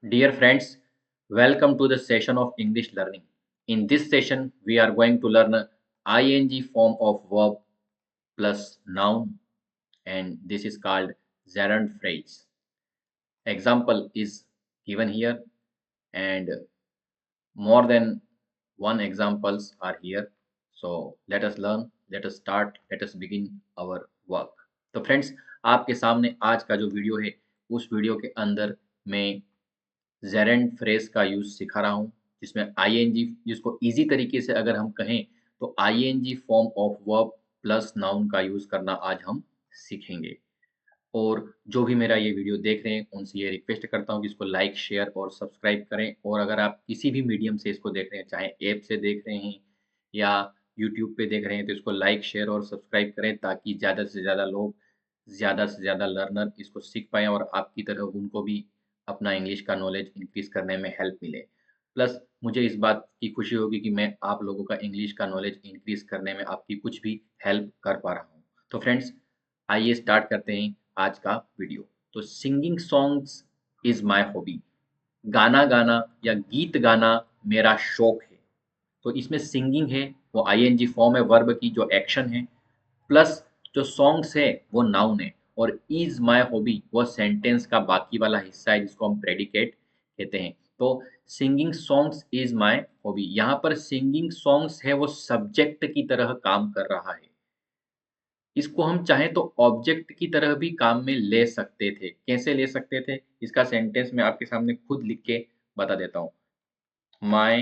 Dear friends, welcome to the session of English learning. In this session, we are going to learn ing form of verb plus noun, and this is called gerund phrase. Example is given here, and more than one examples are here. So let us learn, let us start, let us begin our work. तो friends, आपके सामने आज का जो video है, उस video के अंदर मैं जेरेंट फ्रेज का यूज़ सिखा रहा हूँ, जिसमें आईएनजी, जिसको ईज़ी तरीके से अगर हम कहें तो ING form of verb plus noun का यूज़ करना आज हम सीखेंगे। और जो भी मेरा ये वीडियो देख रहे हैं, उनसे ये रिक्वेस्ट करता हूँ कि इसको लाइक, शेयर और सब्सक्राइब करें। और अगर आप किसी भी मीडियम से इसको देख रहे हैं, चाहे ऐप से देख रहे हैं या यूट्यूब पे देख रहे हैं, तो इसको लाइक, शेयर और सब्सक्राइब करें ताकि ज़्यादा से ज़्यादा लोग, ज़्यादा से ज़्यादा लर्नर इसको सीख पाएँ और आपकी तरह उनको भी अपना इंग्लिश का नॉलेज इंक्रीज़ करने में हेल्प मिले। प्लस मुझे इस बात की खुशी होगी कि मैं आप लोगों का इंग्लिश का नॉलेज इंक्रीज़ करने में आपकी कुछ भी हेल्प कर पा रहा हूँ। तो फ्रेंड्स, आइए स्टार्ट करते हैं आज का वीडियो। तो singing songs is my hobby. गाना गाना या गीत गाना मेरा शौक है। तो इसमें सिंगिंग है, वो आईएनजी फॉर्म है वर्ब की, जो एक्शन है, प्लस जो सॉन्ग्स है वो नाउन है, और इज माय हॉबी वो सेंटेंस का बाकी वाला हिस्सा है जिसको हम प्रेडिकेट कहते हैं। तो singing songs is my hobby, यहाँ पर सिंगिंग सॉन्ग्स है वो सब्जेक्ट की तरह काम कर रहा है। इसको हम चाहें तो ऑब्जेक्ट की तरह भी काम में ले सकते थे। कैसे ले सकते थे? इसका सेंटेंस मैं आपके सामने खुद लिख के बता देता हूँ। My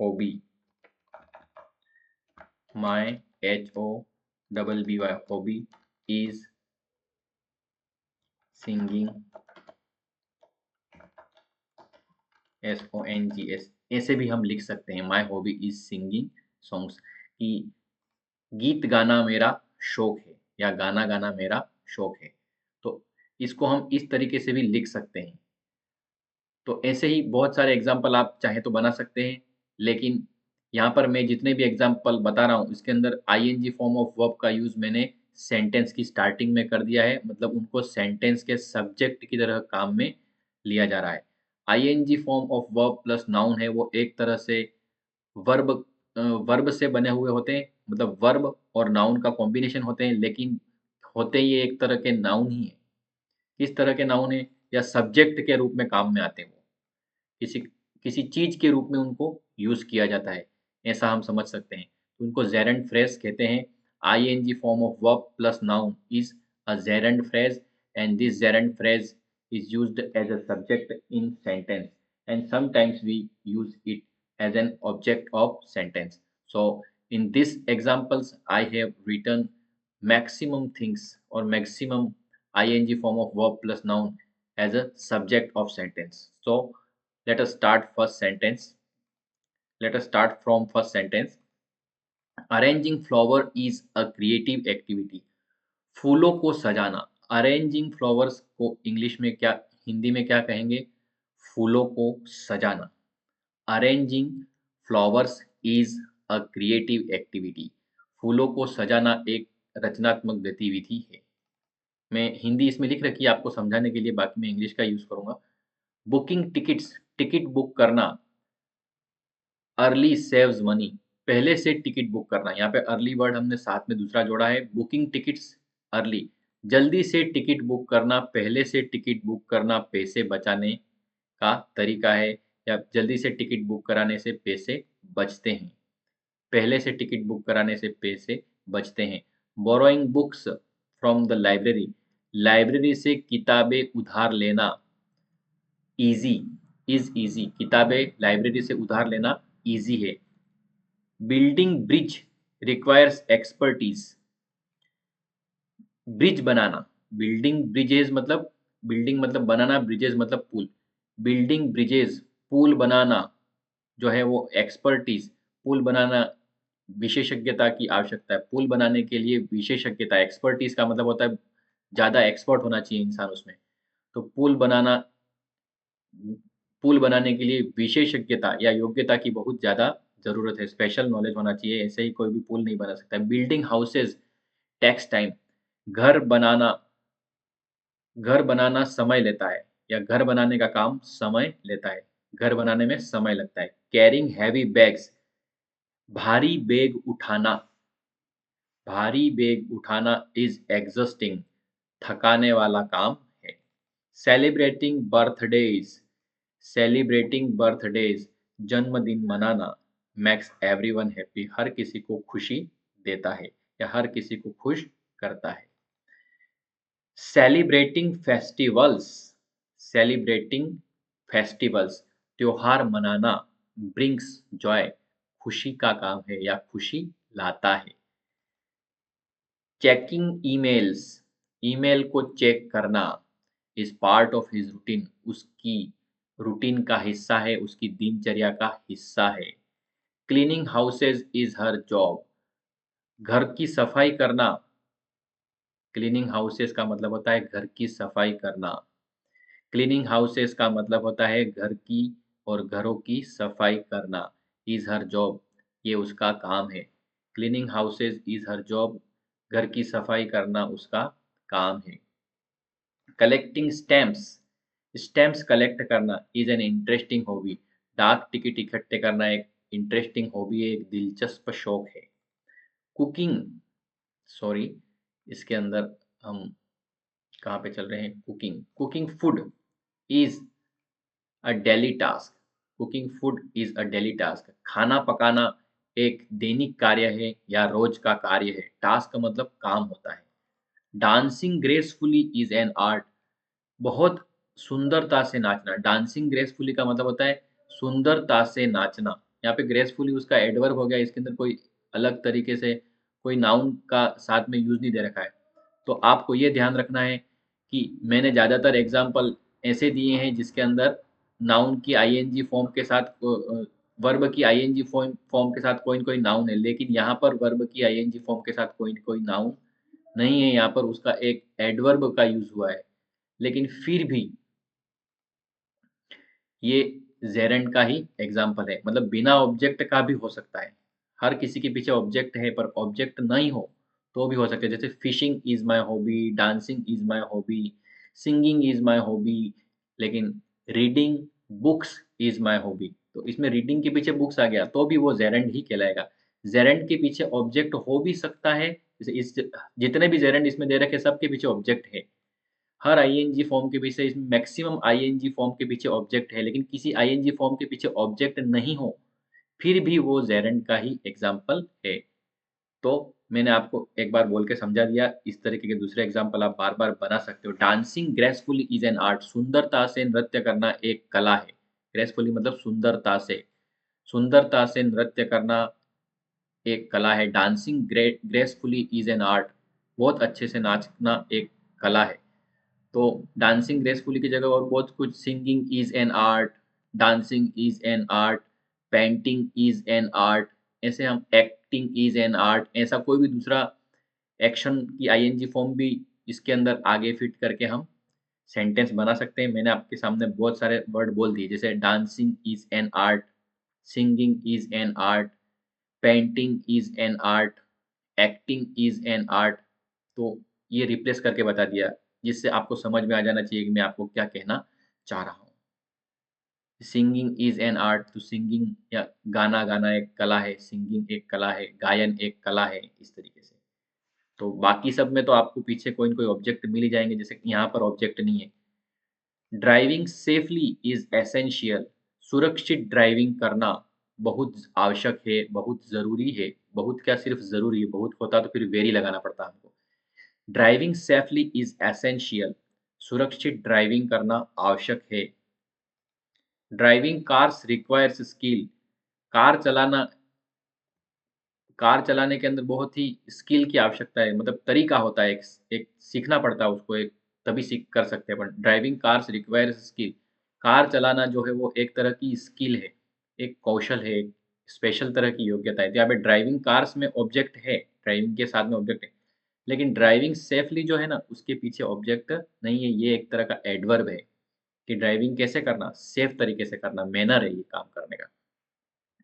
hobby, my HOBBY hobby is singing, SONGS। ऐसे भी हम लिख सकते हैं, my hobby is singing songs, कि गीत गाना मेरा शौक है या गाना गाना मेरा शौक है। तो इसको हम इस तरीके से भी लिख सकते हैं। तो ऐसे ही बहुत सारे एग्जाम्पल आप चाहें तो बना सकते हैं, लेकिन यहाँ पर मैं जितने भी एग्जाम्पल बता रहा हूँ, इसके अंदर आईएनजी फॉर्म ऑफ वर्ब का यूज़ मैंने सेंटेंस की स्टार्टिंग में कर दिया है, मतलब उनको सेंटेंस के सब्जेक्ट की तरह काम में लिया जा रहा है। ING form of verb plus noun है, वो एक तरह से वर्ब वर्ब से बने हुए होते हैं, मतलब वर्ब और नाउन का कॉम्बिनेशन होते हैं, लेकिन होते ये एक तरह के नाउन ही है। किस तरह के नाउन है? या सब्जेक्ट के रूप में काम में आते हैं वो। किसी किसी चीज़ के रूप में उनको यूज़ किया जाता है, ऐसा हम समझ सकते हैं। तो उनको जेरेंड फ्रेज कहते हैं। ING form of verb plus noun is a gerund phrase, and this gerund phrase is used as a subject in sentence, and sometimes we use it as an object of sentence. So in this examples I have written maximum things or maximum ing form of verb plus noun as a subject of sentence. So let us start first sentence. Let us start from first sentence. Arranging flower is a creative activity. फूलों को सजाना। Arranging flowers को English में क्या, हिंदी में क्या कहेंगे? फूलों को सजाना। Arranging flowers is a creative activity. फूलों को सजाना एक रचनात्मक गतिविधि है। मैं हिंदी इसमें लिख रखी है आपको समझाने के लिए, बाकी मैं इंग्लिश का यूज करूंगा। बुकिंग टिकट्स, टिकट बुक करना। अर्ली सेव्स मनी, पहले से टिकट बुक करना। यहाँ पे अर्ली वर्ड हमने साथ में दूसरा जोड़ा है। बुकिंग टिकट्स अर्ली, जल्दी से टिकट बुक करना, पहले से टिकट बुक करना पैसे बचाने का तरीका है, या जल्दी से टिकट बुक कराने से पैसे बचते हैं। पहले से टिकट बुक कराने से पैसे बचते हैं। Borrowing books from the library, library से किताबें उधार लेना। ईजी, इज ईजी, किताबें लाइब्रेरी से उधार लेना ईजी है। Building bridge requires expertise, bridge बनाना। बिल्डिंग ब्रिजेज मतलब, बिल्डिंग मतलब बनाना, ब्रिजेज मतलब पुल। बिल्डिंग ब्रिजेज, पुल बनाना जो है वो एक्सपर्टीज, पुल बनाना विशेषज्ञता की आवश्यकता है। पुल बनाने के लिए विशेषज्ञता, एक्सपर्टीज का मतलब होता है ज़्यादा एक्सपर्ट होना चाहिए इंसान उसमें। तो पुल बनाने के लिए विशेषज्ञता या योग्यता की बहुत ज़्यादा ज़रूरत है, स्पेशल नॉलेज होना चाहिए, ऐसे ही कोई भी पुल नहीं बना सकता। बिल्डिंग हाउसेज टेक्स टाइम, घर बनाना, घर बनाना समय लेता है। या घर बनाने का काम समय लेता है, घर बनाने में समय लगता है। कैरिंग हैवी बैग्स, भारी बैग उठाना, भारी बैग उठाना इज एग्जॉस्टिंग, थकाने वाला काम है। सेलिब्रेटिंग बर्थडेज, सेलिब्रेटिंग बर्थडेज, जन्मदिन मनाना, मेक्स एवरीवन हैप्पी, हर किसी को खुशी देता है या हर किसी को खुश करता है। सेलिब्रेटिंग फेस्टिवल्स, सेलिब्रेटिंग फेस्टिवल्स, त्योहार मनाना, ब्रिंग्स जॉय, खुशी का काम है या खुशी लाता है। चेकिंग ईमेल्स, ईमेल को चेक करना is part of his routine, उसकी रूटीन का हिस्सा है, उसकी दिनचर्या का हिस्सा है। Cleaning houses is her job, घर की सफाई करना, क्लीनिंग हाउसेज का मतलब होता है घर की सफाई करना। क्लीनिंग हाउसेस का मतलब होता है घर की और घरों की सफाई करना। इज हर जॉब, ये उसका काम है। Cleaning houses is her job, घर की सफाई करना उसका काम है। कलेक्टिंग स्टैम्प्स, स्टैम्प्स कलेक्ट करना इज एन इंटरेस्टिंग हॉबी, डाक टिकट इकट्ठे करना एक इंटरेस्टिंग हॉबी है, एक दिलचस्प शौक है। कुकिंग, सॉरी, इसके अंदर हम कहाँ पे चल रहे हैं? Cooking, cooking food is a daily task, cooking food is a daily task, खाना पकाना एक दैनिक कार्य है या रोज का कार्य है। टास्क का मतलब काम होता है। Dancing gracefully is an art, बहुत सुंदरता से नाचना। डांसिंग ग्रेसफुली का मतलब होता है सुंदरता से नाचना। यहाँ पे ग्रेसफुली उसका एडवर्ब हो गया, इसके अंदर कोई अलग तरीके से कोई नाउन का साथ में यूज नहीं दे रखा है। तो आपको ये ध्यान रखना है कि मैंने ज़्यादातर एग्जाम्पल ऐसे दिए हैं जिसके अंदर नाउन की आईएनजी फॉर्म के साथ, वर्ब की आईएनजी फॉर्म फॉर्म के साथ कोई न कोई नाउन है, लेकिन यहाँ पर वर्ब की आईएनजी फॉर्म के साथ कोई न कोई नाउन नहीं है, यहाँ पर उसका एक एडवर्ब का यूज हुआ है। लेकिन फिर भी ये जेरेंट का ही एग्जाम्पल है, मतलब बिना ऑब्जेक्ट का भी हो सकता है। हर किसी के पीछे ऑब्जेक्ट है पर ऑब्जेक्ट नहीं हो तो भी हो सकता है। जैसे fishing is my hobby, dancing is my hobby, singing is my hobby, लेकिन reading books is my hobby, तो इसमें रीडिंग के पीछे बुक्स आ गया तो भी वो जेरेंट ही कहलाएगा। जेरेंट के पीछे ऑब्जेक्ट हो भी सकता है, जैसे इस जितने भी जेरेंट इसमें दे रखे सबके पीछे ऑब्जेक्ट है। हर आईएनजी फॉर्म के पीछे, इसमें मैक्सिमम आईएनजी फॉर्म के पीछे ऑब्जेक्ट है, लेकिन किसी आईएनजी फॉर्म के पीछे ऑब्जेक्ट नहीं हो फिर भी वो जेरेंट का ही एग्जाम्पल है। तो मैंने आपको एक बार बोल के समझा दिया, इस तरीके के दूसरे एग्जाम्पल आप बार बार बना सकते हो। Dancing gracefully is an art, सुंदरता से नृत्य करना एक कला है। ग्रेसफुली मतलब सुंदरता से, सुंदरता से नृत्य करना एक कला है। Dancing gracefully is an art, बहुत अच्छे से नाचना एक कला है। तो डांसिंग ग्रेसफुली की जगह और बहुत कुछ, singing is an art, dancing is an art, painting is an art, ऐसे हम एक्टिंग इज एन आर्ट, ऐसा कोई भी दूसरा एक्शन की आईएनजी फॉर्म भी इसके अंदर आगे फिट करके हम सेंटेंस बना सकते हैं। मैंने आपके सामने बहुत सारे वर्ड बोल दिए, जैसे dancing is an art, singing is an art, painting is an art, acting is an art. तो ये रिप्लेस करके बता दिया, जिससे आपको समझ में आ जाना चाहिए कि मैं आपको क्या कहना चाह रहा हूँ। सिंगिंग इज एन आर्ट, तो सिंगिंग या गाना गाना एक कला है, सिंगिंग एक कला है, गायन एक कला है, इस तरीके से। तो बाकी सब में तो आपको पीछे कोई न कोई ऑब्जेक्ट मिल ही जाएंगे, जैसे कि यहाँ पर ऑब्जेक्ट नहीं है। ड्राइविंग सेफली इज एसेंशियल, सुरक्षित ड्राइविंग करना बहुत आवश्यक है, बहुत ज़रूरी है। बहुत क्या, सिर्फ ज़रूरी है, बहुत होता तो फिर वेरी लगाना पड़ता हमको। ड्राइविंग सेफली इज एसेंशियल, सुरक्षित ड्राइविंग करना आवश्यक है। Driving cars requires skill, car चलाना, कार चलाने के अंदर बहुत ही स्किल की आवश्यकता है, मतलब तरीका होता है, एक सीखना पड़ता है उसको, एक तभी सीख कर सकते हैं। पर driving cars requires skill, car चलाना जो है वो एक तरह की स्किल है, एक कौशल है, एक स्पेशल तरह की योग्यता है। तो यहाँ पे ड्राइविंग कार्स में ऑब्जेक्ट है, ड्राइविंग के साथ में ऑब्जेक्ट है, लेकिन ड्राइविंग सेफली जो है ना उसके पीछे ऑब्जेक्ट नहीं है, ये एक तरह का एडवर्ब है कि ड्राइविंग कैसे करना, सेफ तरीके से करना, मैनर है ये काम करने का।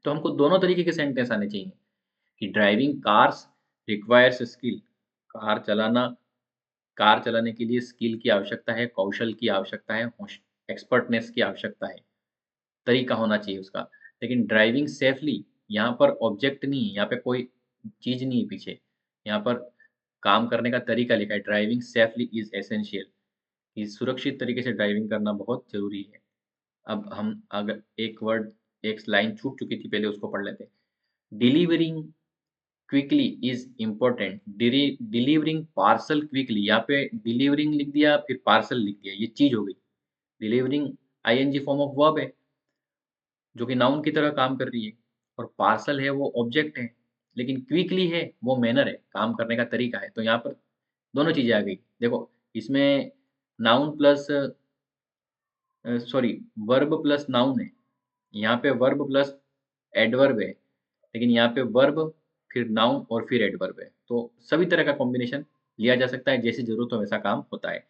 तो हमको दोनों तरीके के सेंटेंस आने चाहिए कि driving cars requires skill, car चलाना, कार चलाने के लिए स्किल की आवश्यकता है, कौशल की आवश्यकता है, एक्सपर्टनेस की आवश्यकता है, तरीका होना चाहिए उसका। लेकिन ड्राइविंग सेफली यहाँ पर ऑब्जेक्ट नहीं है, यहाँ पे कोई चीज़ नहीं है पीछे। यहाँ पर काम करने का तरीका लिखा है, ड्राइविंग सेफली इज़ एसेंशियल, कि सुरक्षित तरीके से ड्राइविंग करना बहुत ज़रूरी है। अब हम अगर एक वर्ड, एक लाइन छूट चुकी थी पहले, उसको पढ़ लेते हैं। Delivering quickly is important. Delivering parcel quickly, यहाँ पे डिलीवरिंग लिख दिया, फिर पार्सल लिख दिया, ये चीज़ हो गई। Delivering ING form of verb है, जो कि नाउन की तरह काम कर रही है, और पार्सल है वो ऑब्जेक्ट है, लेकिन क्विकली है वो मैनर है, काम करने का तरीका है। तो यहाँ पर दोनों चीज़ें आ गई। देखो, इसमें noun plus sorry, verb plus noun है, यहाँ पे वर्ब प्लस एडवर्ब है, लेकिन यहाँ पे वर्ब फिर नाउन और फिर एडवर्ब है। तो सभी तरह का कॉम्बिनेशन लिया जा सकता है, जैसी ज़रूरत हो वैसा काम होता है।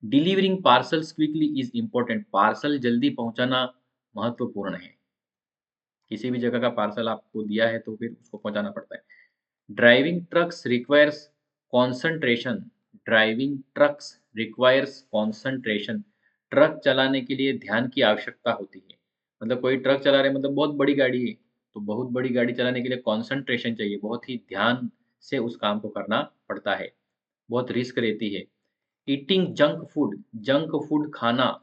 Delivering parcels quickly is important, parcel जल्दी पहुँचाना महत्वपूर्ण है। किसी भी जगह का पार्सल आपको दिया है तो फिर उसको पहुँचाना पड़ता है। Driving trucks requires concentration, driving trucks requires concentration, truck चलाने के लिए ध्यान की आवश्यकता होती है। मतलब कोई ट्रक चला रहे, मतलब बहुत बड़ी गाड़ी है, तो बहुत बड़ी गाड़ी चलाने के लिए कंसंट्रेशन चाहिए, बहुत ही ध्यान से उस काम को करना पड़ता है, बहुत रिस्क रहती है। ईटिंग जंक फूड खाना,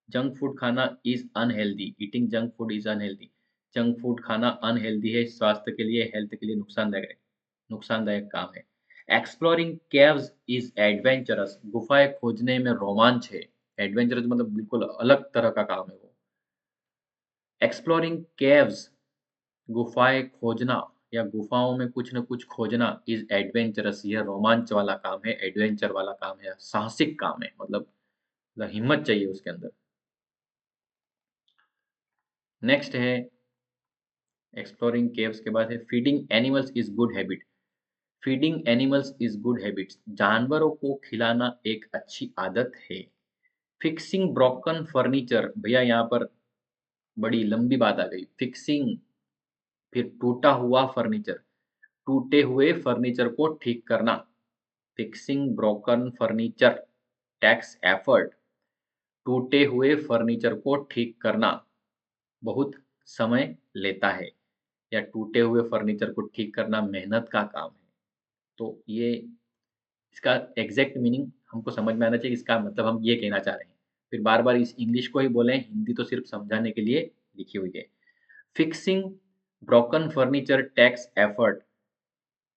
जंक फूड खाना is unhealthy, eating junk food is unhealthy, junk food खाना अनहेल्दी है, स्वास्थ्य के लिए, हेल्थ के लिए नुकसानदायक है, नुकसानदायक काम है। एक्सप्लोरिंग केव्स इज एडवेंचरस, गुफाएं खोजने में रोमांच है। एडवेंचरस मतलब बिल्कुल अलग तरह का काम है वो। एक्सप्लोरिंग केव्स, गुफाएं खोजना या गुफाओं में कुछ न कुछ खोजना इज एडवेंचरस, यह रोमांच वाला काम है, एडवेंचर वाला काम है, साहसिक काम है, मतलब हिम्मत चाहिए उसके अंदर। नेक्स्ट है, एक्सप्लोरिंग केव्स के बाद है feeding animals is good habit, feeding animals is good habits, जानवरों को खिलाना एक अच्छी आदत है। फिक्सिंग ब्रोकन फर्नीचर, भैया यहाँ पर बड़ी लंबी बात आ गई। फिक्सिंग, फिर टूटा हुआ फर्नीचर, टूटे हुए फर्नीचर को ठीक करना। Fixing broken furniture tax effort, टूटे हुए फर्नीचर को ठीक करना बहुत समय लेता है, या टूटे हुए फर्नीचर को ठीक करना मेहनत का काम है। तो ये इसका एग्जैक्ट मीनिंग हमको समझ में आना चाहिए, इसका मतलब हम ये कहना चाह रहे हैं। फिर बार-बार इस इंग्लिश को ही बोलें, हिंदी तो सिर्फ समझाने के लिए लिखी हुई है। Fixing broken furniture takes effort,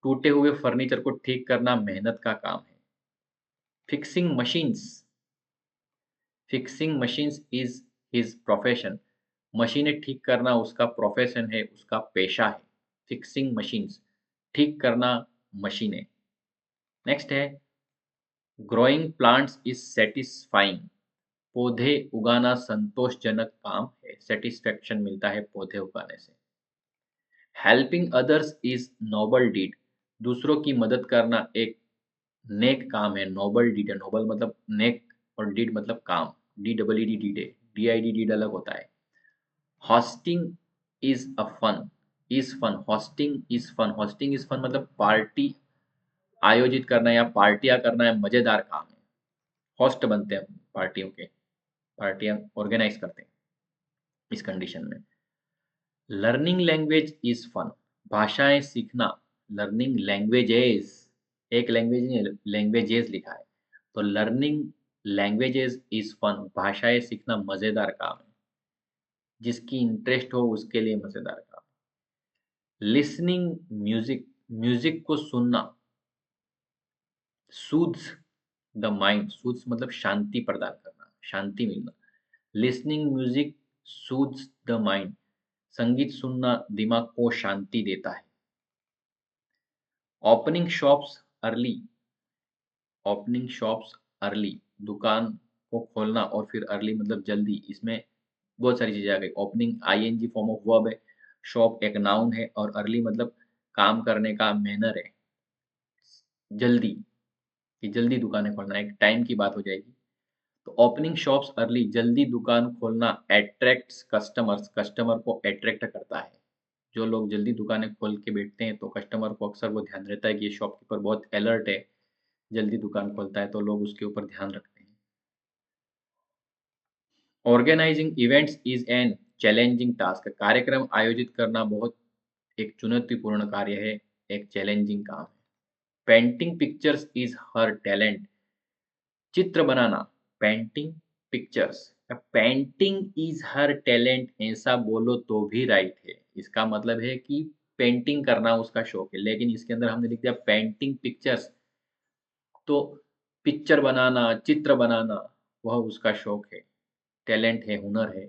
टूटे हुए फर्नीचर को ठीक करना मेहनत का काम है। Fixing machines, fixing machines is his profession, मशीनें ठीक करना उसका प्रोफेशन है, उसका पेशा है। फिक्सिंग मशीन्स, ठीक करना मशीनें। नेक्स्ट है, ग्रोइंग प्लांट्स इज सेटिस्फाइंग, पौधे उगाना संतोषजनक काम है, सेटिस्फेक्शन मिलता है पौधे उगाने से। Helping others is noble deed, दूसरों की मदद करना एक नेक काम है, नोबल डीड है, नोबल मतलब नेक और डीड मतलब काम, D double E D deed है, डी आई डी डीड अलग होता है। Hosting is a fun, is fun, hosting is fun, hosting is fun मतलब पार्टी आयोजित करना या पार्टियां करना है, मजेदार काम है। होस्ट बनते हैं पार्टियों के, पार्टियां ऑर्गेनाइज करते हैं इस कंडीशन में। लर्निंग लैंग्वेज इज फन, भाषाएं सीखना, लर्निंग लैंग्वेजेस, एक लैंग्वेज नहीं, लैंग्वेजेस लिखा है, तो लर्निंग लैंग्वेजेस इज फन, भाषाएं सीखना मजेदार काम है, जिसकी इंटरेस्ट हो उसके लिए मजेदार काम। लिसनिंग म्यूजिक, म्यूजिक को सुनना, सूद्स द माइंड, सूद्स मतलब शांति प्रदान करना, शांति मिलना। Listening music soothes the mind, संगीत सुनना दिमाग को शांति देता है। Opening shops early, opening shops early, दुकान को खोलना और फिर अर्ली मतलब जल्दी, इसमें बहुत सारी चीजें आ गई। Opening ING form of verb है, शॉप एक नाउन है, और अर्ली मतलब काम करने का मैनर है, जल्दी, कि जल्दी दुकानें खोलना, एक टाइम की बात हो जाएगी। तो ओपनिंग शॉप्स अर्ली, जल्दी दुकान खोलना अट्रैक्ट्स कस्टमर्स, कस्टमर को अट्रैक्ट करता है। जो लोग जल्दी दुकानें खोल के बैठते हैं तो कस्टमर को अक्सर वो ध्यान रहता है कि ये शॉपकीपर बहुत अलर्ट है, जल्दी दुकान खोलता है, तो लोग उसके ऊपर ध्यान रखते हैं। Organising events is an challenging task. कार्यक्रम आयोजित करना बहुत एक चुनौतीपूर्ण कार्य है, एक चैलेंजिंग काम है। Painting pictures is her talent. चित्र बनाना, painting pictures, painting is her talent, ऐसा बोलो तो भी राइट है। इसका मतलब है कि पेंटिंग करना उसका शौक है, लेकिन इसके अंदर हमने लिख दिया पेंटिंग पिक्चर्स, तो पिक्चर बनाना, चित्र बनाना वह उसका शौक है, टैलेंट है, हुनर है।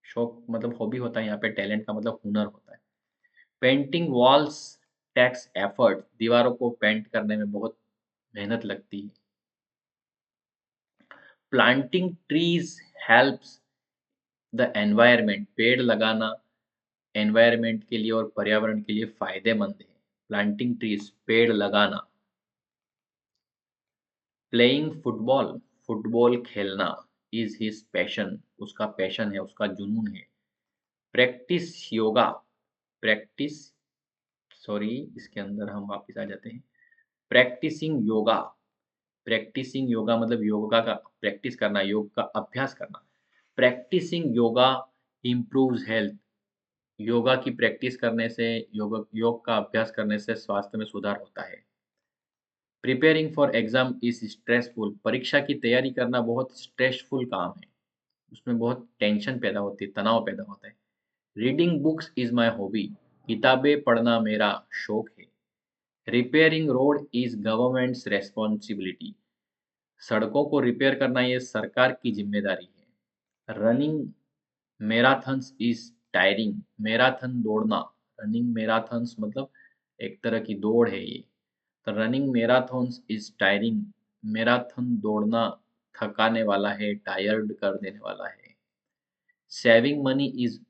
शौक मतलब हॉबी होता है, यहाँ पे टैलेंट का मतलब हुनर होता है। Painting walls takes effort. दीवारों को पेंट करने में बहुत मेहनत लगती है। Planting trees helps the environment. पेड़ लगाना एनवायरनमेंट के लिए और पर्यावरण के लिए फायदेमंद है। प्लांटिंग ट्रीज, पेड़ लगाना। प्लेइंग फुटबॉल, फुटबॉल खेलना इज हिज पैशन, उसका पैशन है, उसका जुनून है। प्रैक्टिस योगा, प्रैक्टिस, सॉरी इसके अंदर हम वापस आ जाते हैं। प्रैक्टिसिंग योगा, प्रैक्टिसिंग योगा मतलब योगा का प्रैक्टिस करना, योग का अभ्यास करना। Practising yoga improves health. Yoga की प्रैक्टिस करने से, योग का अभ्यास करने से स्वास्थ्य में सुधार होता है। Preparing for exam is stressful. परीक्षा की तैयारी करना बहुत स्ट्रेसफुल काम है, उसमें बहुत टेंशन पैदा होती है, तनाव पैदा होता है। Reading books is my hobby. किताबें पढ़ना मेरा शौक है। Repairing road is governments responsibility. सड़कों को रिपेयर करना ये सरकार की जिम्मेदारी है। Running marathons is tiring. Marathon दौड़ना, रनिंग मैराथन्स मतलब एक तरह की दौड़ है ये। तो running marathons is tiring. Marathon दौड़ना थकाने वाला है, टायर्ड कर देने वाला है। Saving money is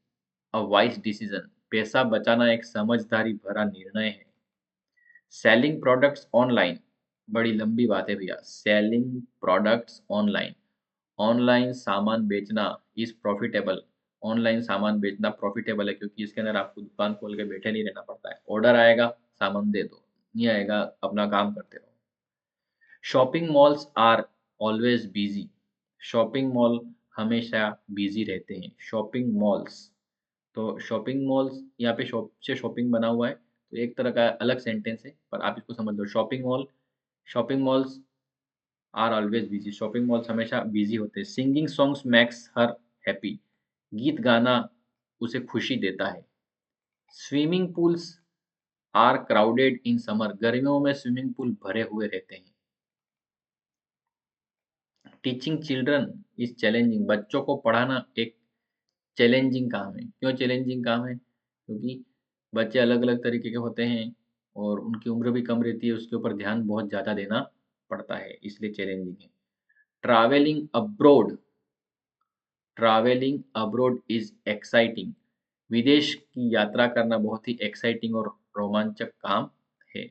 a wise decision. पैसा बचाना एक समझदारी भरा निर्णय है। सेलिंग प्रोडक्ट्स ऑनलाइन, बड़ी लंबी बात है भैया। सेलिंग प्रोडक्ट्स ऑनलाइन, ऑनलाइन सामान बेचना इज प्रॉफिटेबल। ऑनलाइन सामान बेचना प्रॉफिटेबल है, क्योंकि इसके अंदर आपको दुकान खोल के बैठे नहीं रहना पड़ता है। ऑर्डर आएगा, सामान दे दो, नहीं आएगा अपना काम करते रहो। Shopping malls are always busy. Shopping mall हमेशा बिजी रहते हैं। शॉपिंग मॉल्स, तो शॉपिंग मॉल्स यहाँ पे शॉप से शॉपिंग बना हुआ है, तो एक तरह का अलग सेंटेंस है, पर आप इसको समझ लो। Shopping mall, shopping malls are always busy, shopping malls हमेशा बिजी होते हैं। Singing songs makes her happy. गीत गाना उसे खुशी देता है। Swimming pools are crowded in summer. गर्मियों में स्विमिंग पूल भरे हुए रहते हैं। Teaching children is challenging. बच्चों को पढ़ाना एक चैलेंजिंग काम है। क्यों चैलेंजिंग काम है? क्योंकि बच्चे अलग अलग तरीके के होते हैं और उनकी उम्र भी कम रहती है, उसके ऊपर ध्यान बहुत ज़्यादा देना पड़ता है, इसलिए चैलेंजिंग है। Travelling abroad, travelling abroad is exciting. विदेश की यात्रा करना बहुत ही एक्साइटिंग और रोमांचक काम है।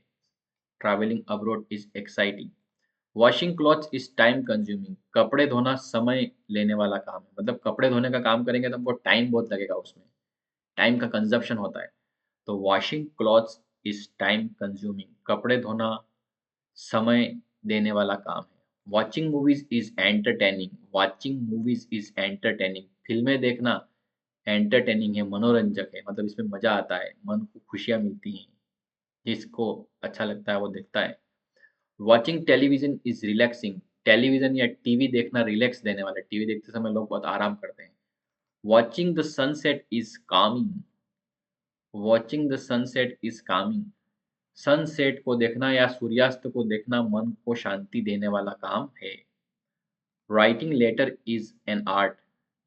Travelling abroad is exciting. Washing clothes is time consuming. कपड़े धोना समय लेने वाला काम है, मतलब कपड़े धोने का काम करेंगे तो हमको टाइम बहुत लगेगा, उसमें टाइम का कंजप्शन होता है। तो washing clothes is time consuming. कपड़े धोना समय देने वाला काम है। Watching movies is entertaining. Watching movies is entertaining. फिल्में देखना एंटरटेनिंग है, मनोरंजक है, मतलब इसमें मजा आता है, मन को खुशियां मिलती हैं। जिसको अच्छा लगता है वो देखता है। Watching television is relaxing. Television या टीवी देखना रिलैक्स देने वाला है। टीवी देखते समय लोग बहुत आराम करते हैं। Watching the sunset is Kameng. Watching the sunset is Kameng. Sunset को देखना या सूर्यास्त को देखना मन को शांति देने वाला काम है। Writing letter is an art.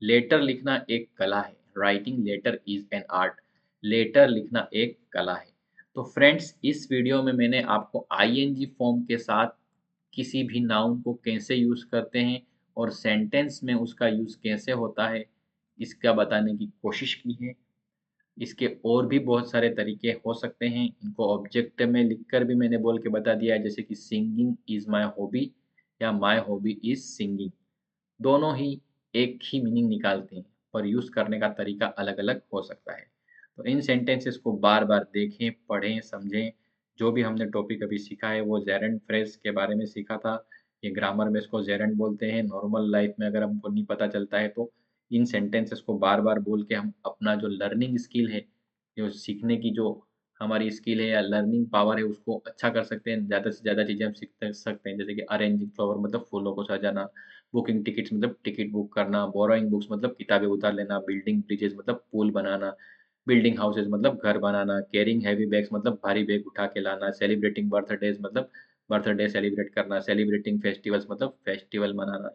Letter लिखना एक कला है। Writing letter is an art. Letter लिखना एक कला है। तो फ्रेंड्स, इस वीडियो में मैंने आपको आईएनजी फॉर्म के साथ किसी भी नाउन को कैसे यूज़ करते हैं और सेंटेंस में उसका यूज़ कैसे होता है, इसका बताने की कोशिश की है। इसके और भी बहुत सारे तरीके हो सकते हैं, इनको ऑब्जेक्ट में लिखकर भी मैंने बोल के बता दिया है, जैसे कि सिंगिंग इज़ माय हॉबी या माय हॉबी इज़ सिंगिंग। दोनों ही एक ही मीनिंग निकालते हैं, पर यूज़ करने का तरीका अलग-अलग हो सकता है। तो इन सेंटेंसेस को बार-बार देखें, पढ़ें, समझें। जो भी हमने टॉपिक अभी सीखा है वो जेरेंट फ्रेज के बारे में सीखा था। ये ग्रामर में इसको जेरेंट बोलते हैं। नॉर्मल लाइफ में अगर हमको नहीं पता चलता है तो इन सेंटेंसेस को बार-बार बोल के हम अपना जो लर्निंग स्किल है, जो सीखने की जो हमारी स्किल है या लर्निंग पावर है उसको अच्छा कर सकते हैं। ज़्यादा से ज़्यादा चीज़ें हम सीख सकते हैं, जैसे कि अरेंजिंग फ्लावर मतलब फूलों को सजाना, बुकिंग टिकट्स मतलब टिकट बुक करना, बोरोइंग बुक्स मतलब किताबें उधार लेना, बिल्डिंग ब्रिजेस मतलब पुल बनाना, बिल्डिंग हाउसेस मतलब घर बनाना, कैरिंग हैवी बैग्स मतलब भारी बैग उठा के लाना, सेलिब्रेटिंग बर्थडेज मतलब बर्थडे सेलिब्रेट करना, सेलिब्रेटिंग फेस्टिवल्स मतलब फेस्टिवल मनाना।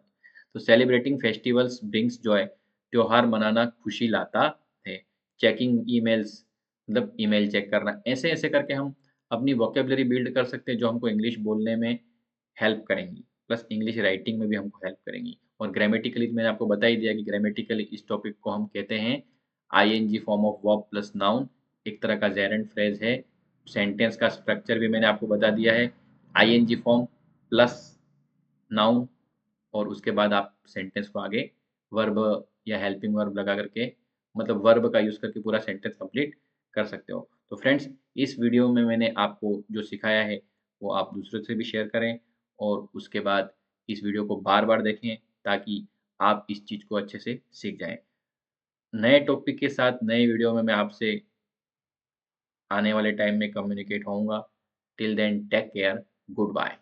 तो सेलिब्रेटिंग फेस्टिवल्स ब्रिंग्स जॉय, त्योहार मनाना खुशी लाता है। चेकिंग ईमेल्स मतलब ईमेल चेक करना। ऐसे-ऐसे करके हम अपनी वोकैब्युलरी बिल्ड कर सकते हैं जो हमको इंग्लिश बोलने में हेल्प करेंगी, प्लस इंग्लिश राइटिंग में भी हमको हेल्प करेंगी। और ग्रामेटिकली मैंने आपको बता ही दिया कि ग्रामेटिकली इस टॉपिक को हम कहते हैं ING form of verb plus noun, एक तरह का जेरेंट फ्रेज है। सेंटेंस का स्ट्रक्चर भी मैंने आपको बता दिया है, आईएनजी फॉर्म प्लस नाउन, और उसके बाद आप सेंटेंस को आगे वर्ब या हेल्पिंग वर्ब लगा करके मतलब वर्ब का यूज़ करके पूरा सेंटेंस कंप्लीट कर सकते हो। तो फ्रेंड्स, इस वीडियो में मैंने आपको जो सिखाया है वो आप दूसरों से भी शेयर करें, और उसके बाद इस वीडियो को बार-बार देखें ताकि आप इस चीज़ को अच्छे से सीख जाएँ। नए टॉपिक के साथ नए वीडियो में मैं आपसे आने वाले टाइम में कम्युनिकेट होऊँगा। Till then take care, good bye.